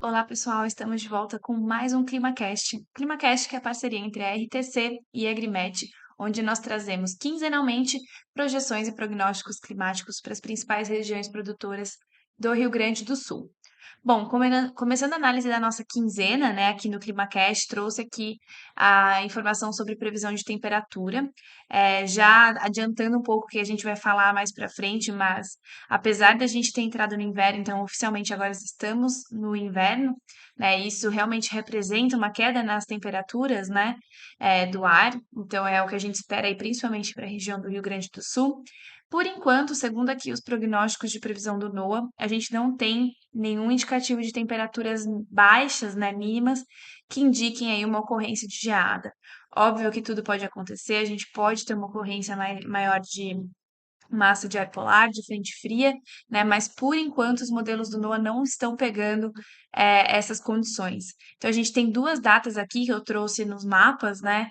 Olá, pessoal, estamos de volta com mais um ClimaCast. ClimaCast que é a parceria entre a RTC e a Agrimet, onde nós trazemos quinzenalmente projeções e prognósticos climáticos para as principais regiões produtoras do Rio Grande do Sul. Bom, começando a análise da nossa quinzena, né, aqui no ClimaCast, trouxe aqui a informação sobre previsão de temperatura, já adiantando um pouco que a gente vai falar mais para frente, mas apesar da gente ter entrado no inverno, então oficialmente agora estamos no inverno, né, isso realmente representa uma queda nas temperaturas, né, do ar, então é o que a gente espera aí, principalmente para a região do Rio Grande do Sul. Por enquanto, segundo aqui os prognósticos de previsão do NOAA, a gente não tem nenhum indicativo de temperaturas baixas, né, mínimas, que indiquem aí uma ocorrência de geada. Óbvio que tudo pode acontecer, a gente pode ter uma ocorrência maior de massa de ar polar, de frente fria, né? Mas por enquanto os modelos do NOAA não estão pegando essas condições. Então a gente tem duas datas aqui que eu trouxe nos mapas, né?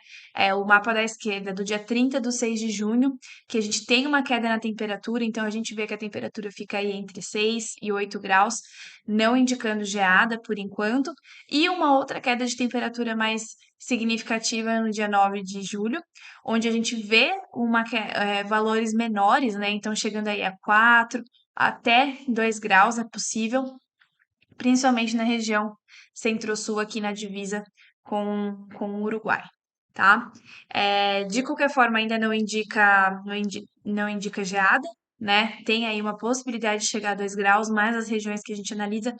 O mapa da esquerda do dia 30 do 6 de junho, que a gente tem uma queda na temperatura, então a gente vê que a temperatura fica aí entre 6 e 8 graus, não indicando geada por enquanto, e uma outra queda de temperatura mais significativa no dia 9 de julho, onde a gente vê valores menores, né? Então, chegando aí a 4 até 2 graus é possível, principalmente na região centro-sul, aqui na divisa com o Uruguai, tá? De qualquer forma, ainda não indica geada, né? Tem aí uma possibilidade de chegar a 2 graus, mas as regiões que a gente analisa,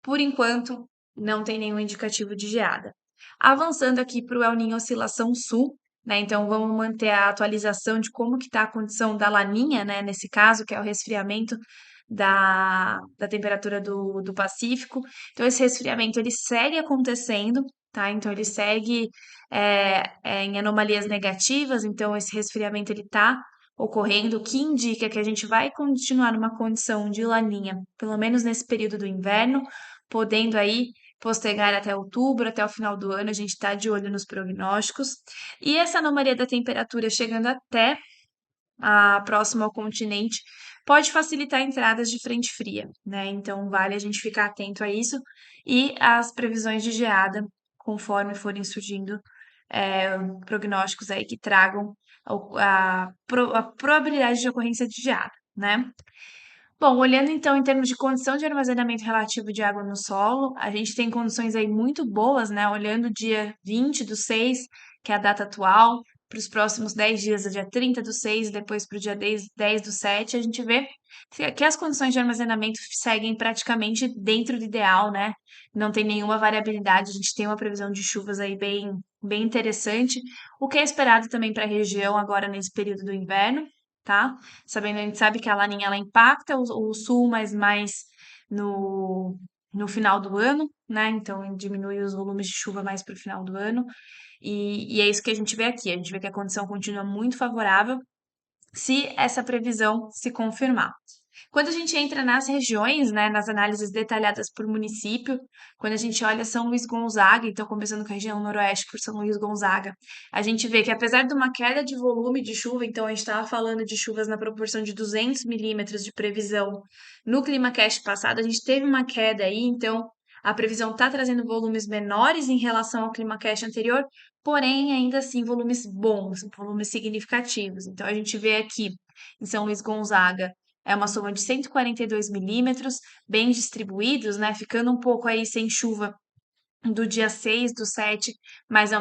por enquanto, não tem nenhum indicativo de geada. Avançando aqui para o El Niño Oscilação Sul, né? Então vamos manter a atualização de como que está a condição da laninha, né? Nesse caso, que é o resfriamento da temperatura do Pacífico. Então esse resfriamento ele segue acontecendo, tá? Então ele segue em anomalias negativas. Então esse resfriamento ele está ocorrendo, o que indica que a gente vai continuar numa condição de laninha, pelo menos nesse período do inverno, podendo aí postergar até outubro, até o final do ano, a gente está de olho nos prognósticos. E essa anomalia da temperatura chegando até próximo ao continente pode facilitar entradas de frente fria, né? Então vale a gente ficar atento a isso e às previsões de geada, conforme forem surgindo prognósticos aí que tragam a probabilidade de ocorrência de geada, né? Bom, olhando então em termos de condição de armazenamento relativo de água no solo, a gente tem condições aí muito boas, né? Olhando o dia 20 do 6, que é a data atual, para os próximos 10 dias, do dia 30 do 6, depois para o dia 10 do 7, a gente vê que as condições de armazenamento seguem praticamente dentro do ideal, né? Não tem nenhuma variabilidade, a gente tem uma previsão de chuvas aí bem interessante, o que é esperado também para a região agora nesse período do inverno, tá? Sabendo, a gente sabe que a laninha ela impacta o sul, mas mais no final do ano, né? Então diminui os volumes de chuva mais para o final do ano. E é isso que a gente vê aqui. A gente vê que a condição continua muito favorável se essa previsão se confirmar. Quando a gente entra nas regiões, né, nas análises detalhadas por município, quando a gente olha São Luís Gonzaga, então começando com a região noroeste por São Luís Gonzaga, a gente vê que apesar de uma queda de volume de chuva, então a gente estava falando de chuvas na proporção de 200 milímetros de previsão no ClimaCast passado, a gente teve uma queda aí, então a previsão está trazendo volumes menores em relação ao ClimaCast anterior, porém ainda assim volumes bons, volumes significativos. Então a gente vê aqui em São Luís Gonzaga é uma soma de 142 milímetros, bem distribuídos, né? Ficando um pouco aí sem chuva do dia 6 do 7, mais ou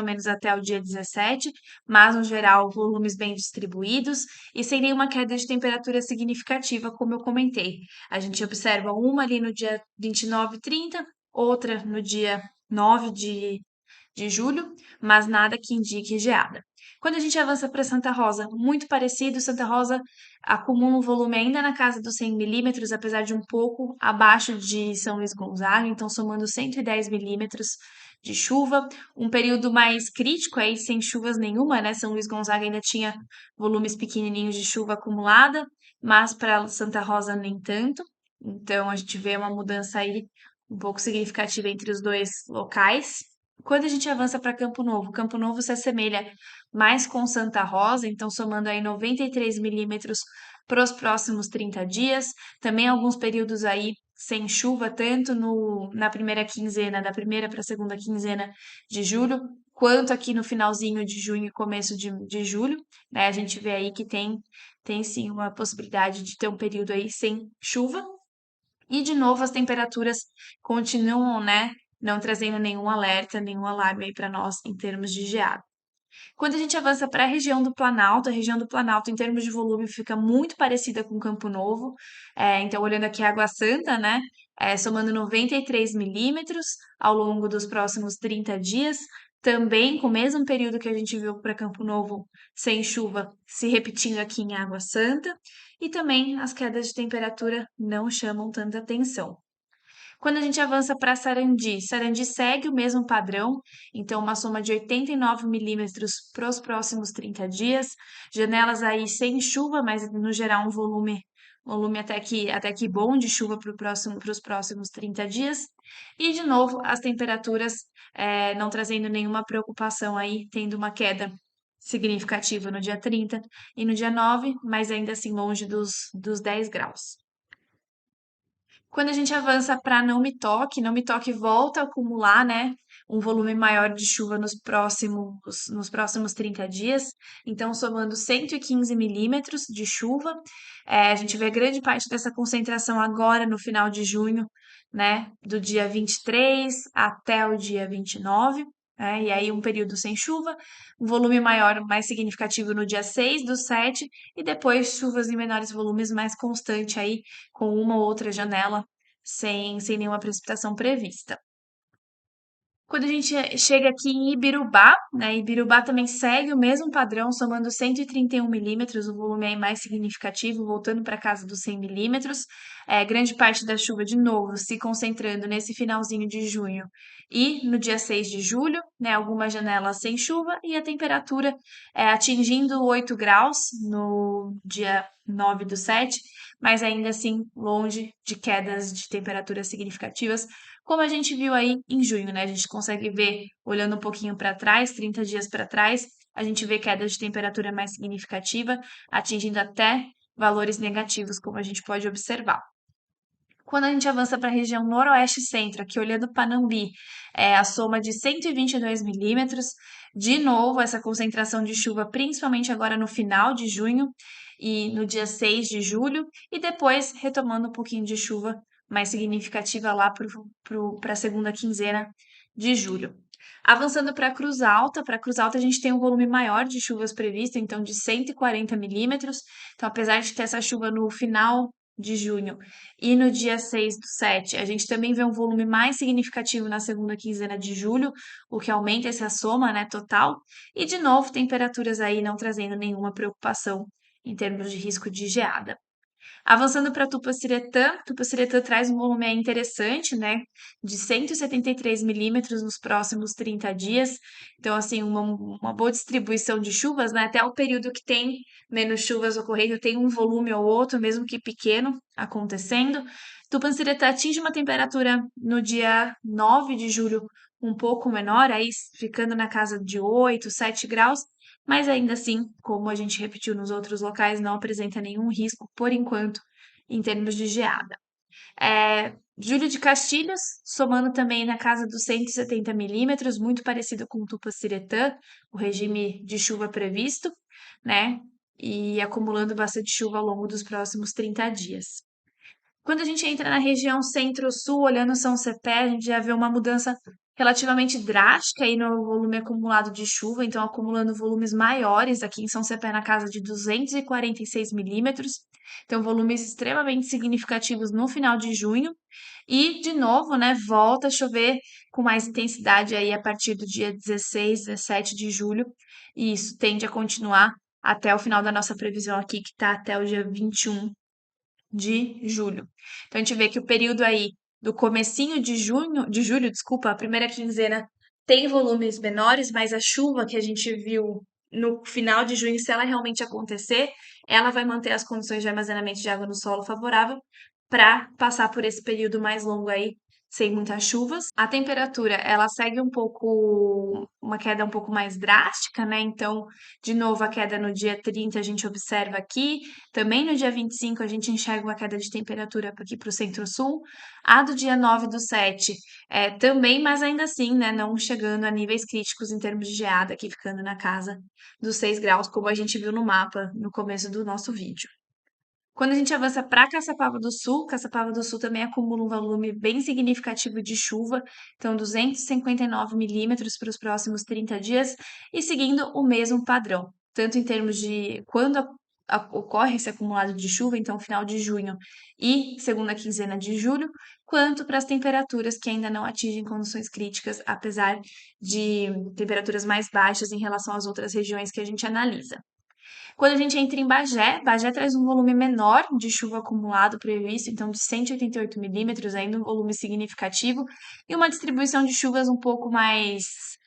menos até o dia 17, mas no geral volumes bem distribuídos e sem nenhuma queda de temperatura significativa, como eu comentei. A gente observa uma ali no dia 29 e 30, outra no dia 9 de julho, mas nada que indique geada. Quando a gente avança para Santa Rosa, muito parecido, Santa Rosa acumula um volume ainda na casa dos 100 milímetros, apesar de um pouco abaixo de São Luís Gonzaga, então somando 110 milímetros de chuva, um período mais crítico aí, sem chuvas nenhuma, né? São Luís Gonzaga ainda tinha volumes pequenininhos de chuva acumulada, mas para Santa Rosa nem tanto. Então a gente vê uma mudança aí um pouco significativa entre os dois locais. Quando a gente avança para Campo Novo se assemelha mais com Santa Rosa, então somando aí 93 milímetros para os próximos 30 dias, também alguns períodos aí sem chuva, tanto na primeira quinzena, da primeira para a segunda quinzena de julho, quanto aqui no finalzinho de junho e começo de julho, né? A gente vê aí que tem sim uma possibilidade de ter um período aí sem chuva. E de novo as temperaturas continuam, né? Não trazendo nenhum alerta, nenhum alarme aí para nós em termos de geada. Quando a gente avança para a região do Planalto, em termos de volume, fica muito parecida com Campo Novo. Então, olhando aqui a Água Santa, né? Somando 93 milímetros ao longo dos próximos 30 dias, também com o mesmo período que a gente viu para Campo Novo, sem chuva, se repetindo aqui em Água Santa. E também as quedas de temperatura não chamam tanta atenção. Quando a gente avança para Sarandi, Sarandi segue o mesmo padrão, então uma soma de 89 milímetros para os próximos 30 dias, janelas aí sem chuva, mas no geral um volume até que bom de chuva para os próximos 30 dias. E de novo, as temperaturas não trazendo nenhuma preocupação aí, tendo uma queda significativa no dia 30 e no dia 9, mas ainda assim longe dos 10 graus. Quando a gente avança para Não Me Toque volta a acumular, né, um volume maior de chuva nos próximos 30 dias, então somando 115 milímetros de chuva. A gente vê grande parte dessa concentração agora no final de junho, né, do dia 23 até o dia 29. E aí um período sem chuva, um volume maior, mais significativo no dia 6 do 7, e depois chuvas em menores volumes mais constante aí, com uma ou outra janela sem nenhuma precipitação prevista. Quando a gente chega aqui em Ibirubá, né, Ibirubá também segue o mesmo padrão, somando 131 milímetros, o volume aí mais significativo, voltando para casa dos 100 milímetros. Grande parte da chuva, de novo, se concentrando nesse finalzinho de junho e no dia 6 de julho, né, algumas janelas sem chuva e a temperatura atingindo 8 graus no dia 9 do 7, mas ainda assim longe de quedas de temperaturas significativas, como a gente viu aí em junho, né? A gente consegue ver, olhando um pouquinho para trás, 30 dias para trás, a gente vê queda de temperatura mais significativa, atingindo até valores negativos, como a gente pode observar. Quando a gente avança para a região noroeste centro, aqui olhando Panambi, a soma de 122 milímetros. De novo, essa concentração de chuva, principalmente agora no final de junho e no dia 6 de julho, e depois retomando um pouquinho de chuva mais significativa lá para a segunda quinzena de julho. Avançando para a Cruz Alta a gente tem um volume maior de chuvas previsto, então de 140 milímetros. Então, apesar de ter essa chuva no final de junho e no dia 6 do 7, a gente também vê um volume mais significativo na segunda quinzena de julho, o que aumenta essa soma, né, total. E, de novo, temperaturas aí não trazendo nenhuma preocupação em termos de risco de geada. Avançando para Tupaciretã traz um volume aí interessante, né, de 173 milímetros nos próximos 30 dias. Então, assim, uma boa distribuição de chuvas, né, até o período que tem menos chuvas ocorrendo, tem um volume ou outro, mesmo que pequeno, acontecendo. Tupanciretã atinge uma temperatura no dia 9 de julho um pouco menor, aí ficando na casa de 8, 7 graus, mas ainda assim, como a gente repetiu nos outros locais, não apresenta nenhum risco por enquanto em termos de geada. Júlio de Castilhos, somando também na casa dos 170 milímetros, muito parecido com Tupaciretã, o regime de chuva previsto, né? E acumulando bastante chuva ao longo dos próximos 30 dias. Quando a gente entra na região centro-sul, olhando São Cepé, a gente já vê uma mudança relativamente drástica aí no volume acumulado de chuva, então acumulando volumes maiores aqui em São Cepé na casa de 246 milímetros, então volumes extremamente significativos no final de junho, e de novo, né, volta a chover com mais intensidade aí a partir do dia 16, 17 de julho, e isso tende a continuar até o final da nossa previsão aqui, que está até o dia 21 de julho. Então a gente vê que o período aí do comecinho de julho, desculpa, a primeira quinzena tem volumes menores, mas a chuva que a gente viu no final de junho, se ela realmente acontecer, ela vai manter as condições de armazenamento de água no solo favorável para passar por esse período mais longo aí sem muitas chuvas. A temperatura, ela segue um pouco, uma queda um pouco mais drástica, né? Então, de novo, a queda no dia 30 a gente observa aqui. Também no dia 25 a gente enxerga uma queda de temperatura aqui para o centro-sul. A do dia 9 do 7 também, mas ainda assim, né? Não chegando a níveis críticos em termos de geada, aqui ficando na casa dos 6 graus, como a gente viu no mapa no começo do nosso vídeo. Quando a gente avança para Caçapava do Sul também acumula um volume bem significativo de chuva, então 259 milímetros para os próximos 30 dias, e seguindo o mesmo padrão, tanto em termos de quando ocorre esse acumulado de chuva, então final de junho e segunda quinzena de julho, quanto para as temperaturas que ainda não atingem condições críticas, apesar de temperaturas mais baixas em relação às outras regiões que a gente analisa. Quando a gente entra em Bagé, Bagé traz um volume menor de chuva acumulado previsto, então de 188 milímetros, ainda um volume significativo, e uma distribuição de chuvas um pouco mais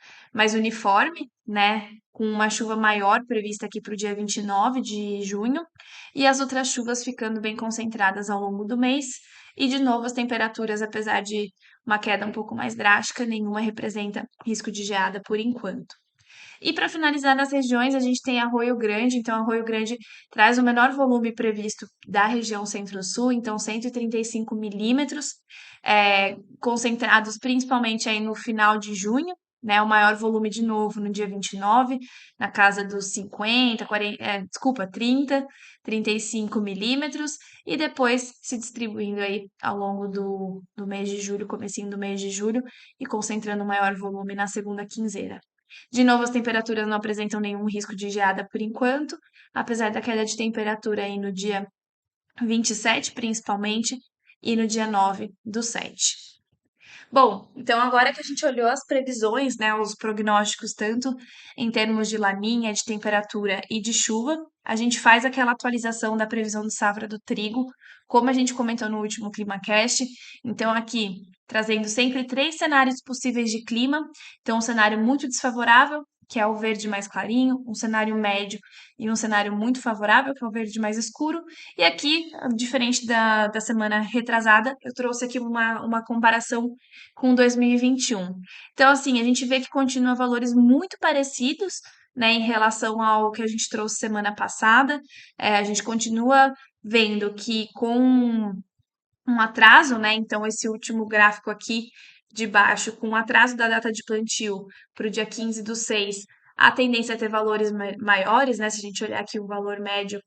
uniforme, né? Com uma chuva maior prevista aqui para o dia 29 de junho, e as outras chuvas ficando bem concentradas ao longo do mês. E de novo, as temperaturas, apesar de uma queda um pouco mais drástica, nenhuma representa risco de geada por enquanto. E para finalizar nas regiões, a gente tem Arroio Grande. Então, Arroio Grande traz o menor volume previsto da região Centro-Sul, então 135 milímetros, concentrados principalmente aí no final de junho, né? O maior volume de novo no dia 29, na casa dos 50, 40, desculpa, 30, 35 milímetros, e depois se distribuindo aí ao longo do mês de julho, comecinho do mês de julho, e concentrando o maior volume na segunda quinzena. De novo, as temperaturas não apresentam nenhum risco de geada por enquanto, apesar da queda de temperatura aí no dia 27, principalmente, e no dia 9 do 7. Bom, então agora que a gente olhou as previsões, né, os prognósticos, tanto em termos de laninha, de temperatura e de chuva, a gente faz aquela atualização da previsão de safra do trigo, como a gente comentou no último ClimaCast. Então, aqui trazendo sempre 3 cenários possíveis de clima. Então, um cenário muito desfavorável, que é o verde mais clarinho, um cenário médio e um cenário muito favorável, que é o verde mais escuro. E aqui, diferente da semana retrasada, eu trouxe aqui uma comparação com 2021. Então, assim, a gente vê que continua valores muito parecidos, né, em relação ao que a gente trouxe semana passada. A gente continua vendo que com um atraso, né? Então, esse último gráfico aqui de baixo, com o atraso da data de plantio para o dia 15 do 6, a tendência é ter valores maiores, né? Se a gente olhar aqui o valor médio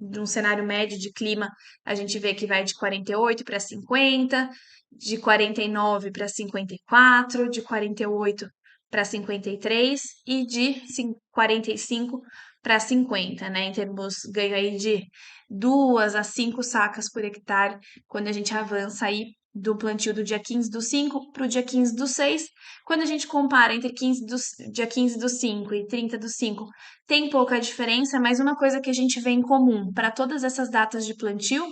de um cenário médio de clima, a gente vê que vai de 48 para 50, de 49 para 54, de 48 para 53 e de 45 para 50, né? Em termos, ganho aí de 2 a 5 sacas por hectare quando a gente avança aí do plantio do dia 15 do 5 para o dia 15 do 6. Quando a gente compara entre dia 15 do 5 e 30 do 5, tem pouca diferença, mas uma coisa que a gente vê em comum para todas essas datas de plantio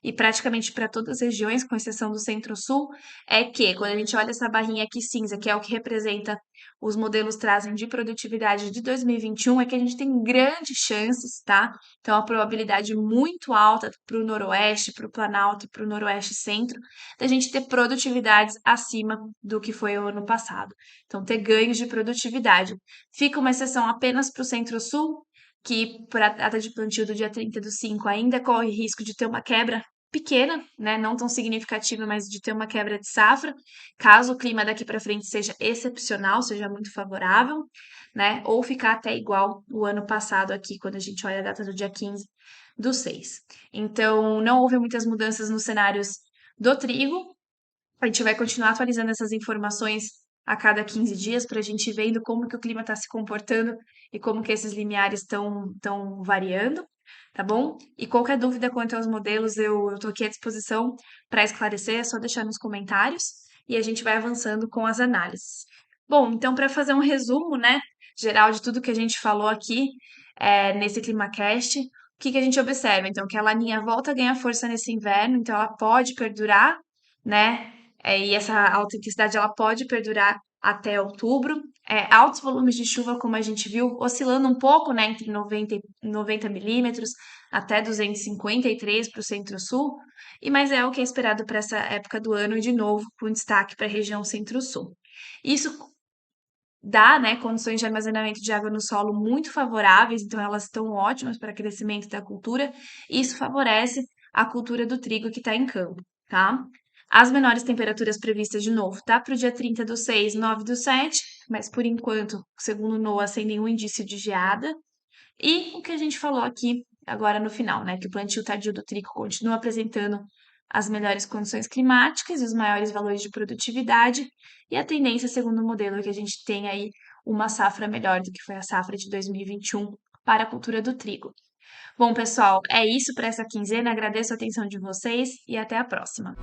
e praticamente para todas as regiões, com exceção do Centro-Sul, é que quando a gente olha essa barrinha aqui cinza, que é o que representa os modelos trazem de produtividade de 2021, é que a gente tem grandes chances, tá? Então, a probabilidade muito alta para o Noroeste, para o Planalto e para o Noroeste Centro, da gente ter produtividades acima do que foi o ano passado. Então, ter ganhos de produtividade. Fica uma exceção apenas para o Centro-Sul, que para a data de plantio do dia 30 do 5 ainda corre risco de ter uma quebra pequena, né, não tão significativa, mas de ter uma quebra de safra, caso o clima daqui para frente seja excepcional, seja muito favorável, né, ou ficar até igual o ano passado aqui, quando a gente olha a data do dia 15 do 6. Então, não houve muitas mudanças nos cenários do trigo. A gente vai continuar atualizando essas informações a cada 15 dias para a gente ir vendo como que o clima está se comportando e como que esses limiares estão variando, tá bom? E qualquer dúvida quanto aos modelos, eu estou aqui à disposição para esclarecer, é só deixar nos comentários e a gente vai avançando com as análises. Bom, então para fazer um resumo, né, geral de tudo que a gente falou aqui nesse ClimaCast, o que que a gente observa? Então, que a laninha volta a ganhar força nesse inverno, então ela pode perdurar, né? E essa alta intensidade ela pode perdurar até outubro. Altos volumes de chuva, como a gente viu, oscilando um pouco, né, entre 90 milímetros até 253 para o centro-sul, mas é o que é esperado para essa época do ano, de novo, com destaque para a região centro-sul. Isso dá, né, condições de armazenamento de água no solo muito favoráveis, então elas estão ótimas para crescimento da cultura, e isso favorece a cultura do trigo que está em campo, tá? As menores temperaturas previstas de novo, tá? Para o dia 30 do 6, 9 do 7, mas por enquanto, segundo o NOAA, sem nenhum indício de geada. E o que a gente falou aqui agora no final, né? Que o plantio tardio do trigo continua apresentando as melhores condições climáticas e os maiores valores de produtividade, e a tendência, segundo o modelo, é que a gente tenha aí uma safra melhor do que foi a safra de 2021 para a cultura do trigo. Bom, pessoal, é isso para essa quinzena. Agradeço a atenção de vocês e até a próxima.